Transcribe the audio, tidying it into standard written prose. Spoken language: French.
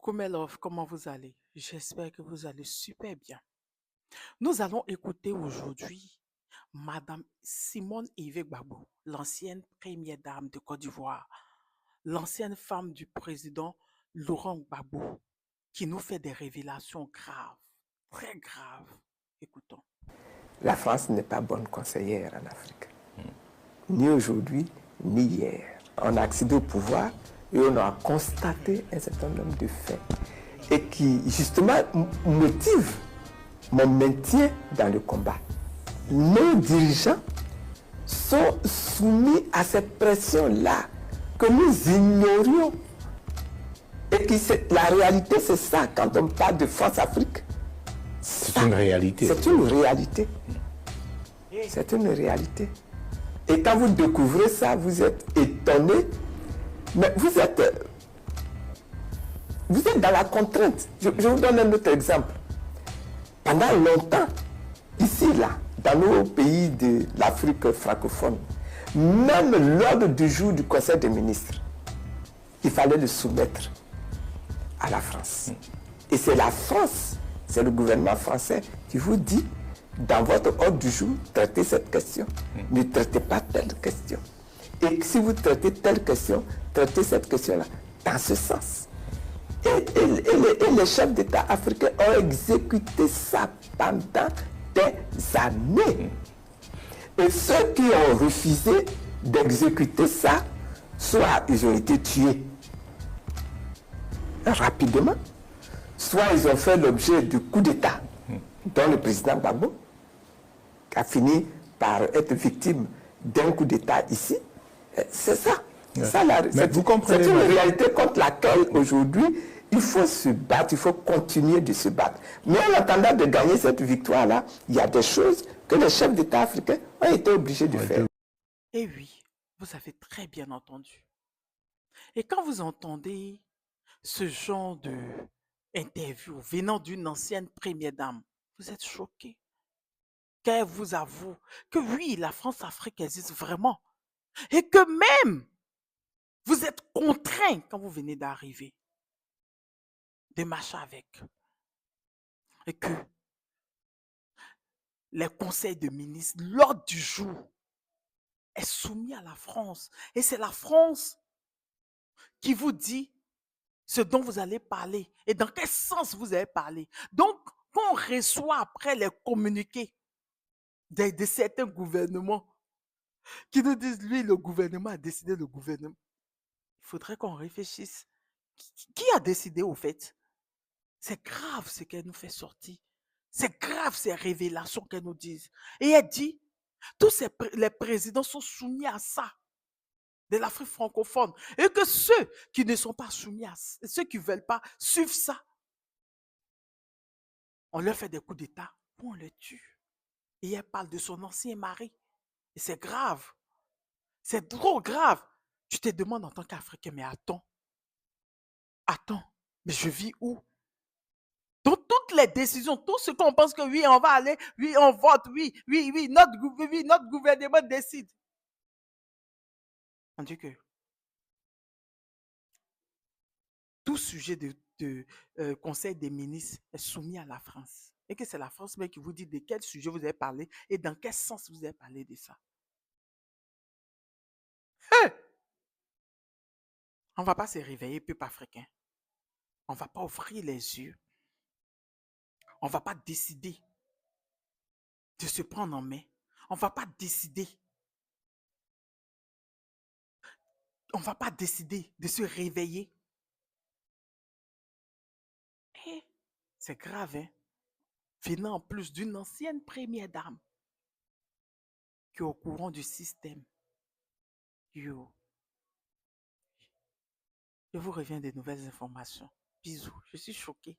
Coucou mes love, comment vous allez? J'espère que vous allez super bien. Nous allons écouter aujourd'hui Madame Simone Yves Gbagbo, l'ancienne première dame de Côte d'Ivoire, l'ancienne femme du président Laurent Gbagbo, qui nous fait des révélations graves, très graves. Écoutons. La France n'est pas bonne conseillère en Afrique. Ni aujourd'hui, ni hier. On a accédé au pouvoir et on a constaté un certain nombre de faits et qui, justement, motivent mon maintien dans le combat. Nos dirigeants sont soumis à cette pression-là que nous ignorions. Et la réalité, c'est ça, quand on parle de France-Afrique. C'est une réalité. C'est une réalité. C'est une réalité. Et quand vous découvrez ça, vous êtes étonné. Mais vous êtes dans la contrainte. Je vous donne un autre exemple. Pendant longtemps, ici, là, dans nos pays de l'Afrique francophone, même l'ordre du jour du Conseil des ministres, il fallait le soumettre à la France. Et c'est la France, c'est le gouvernement français qui vous dit, dans votre ordre du jour, traitez cette question. Ne traitez pas telle question. Et si vous traitez telle question, traitez cette question-là dans ce sens. Et les chefs d'État africains ont exécuté ça pendant des années. Et ceux qui ont refusé d'exécuter ça, soit ils ont été tués rapidement, soit ils ont fait l'objet du coup d'État, dont le président Gbagbo a fini par être victime d'un coup d'État ici. C'est ça. Vous comprenez, c'est une réalité contre laquelle aujourd'hui, il faut se battre, il faut continuer de se battre. Mais en attendant de gagner cette victoire-là, il y a des choses que les chefs d'État africains ont été obligés de faire. Et oui, vous avez très bien entendu. Et quand vous entendez ce genre de interview venant d'une ancienne première dame, vous êtes choqué. Qu'elle vous avoue que oui, la France-Afrique existe vraiment. Et que même, vous êtes contraint quand vous venez d'arriver de marcher avec. Et que les conseils de ministres, l'ordre du jour, est soumis à la France. Et c'est la France qui vous dit ce dont vous allez parler et dans quel sens vous allez parler. Donc, quand on reçoit après les communiqués de certains gouvernements qui nous disent, lui, le gouvernement a décidé, le gouvernement, il faudrait qu'on réfléchisse. Qui a décidé au fait? C'est grave ce qu'elle nous fait sortir. C'est grave ces révélations qu'elle nous dit. Et elle dit, les présidents sont soumis à ça, de l'Afrique francophone. Et que ceux qui ne sont pas soumis à ça, ceux qui ne veulent pas suivre ça, on leur fait des coups d'État ou on les tue. Et elle parle de son ancien mari. Et c'est grave. C'est trop grave. Tu te demandes en tant qu'Africain, mais attends, mais je vis où? Donc, toutes les décisions, tout ce qu'on pense que oui, on va aller, oui, on vote, oui, notre gouvernement décide. On dit que tout sujet de conseil des ministres est soumis à la France. Et que c'est la France même qui vous dit de quel sujet vous avez parlé et dans quel sens vous avez parlé de ça. Hey! On ne va pas se réveiller, peuple africain. On ne va pas ouvrir les yeux. On ne va pas décider de se prendre en main. On ne va pas décider. On ne va pas décider de se réveiller. Et c'est grave, hein? Venant en plus d'une ancienne première dame qui est au courant du système. Yo. Je vous reviens des nouvelles informations. Bisous, je suis choquée.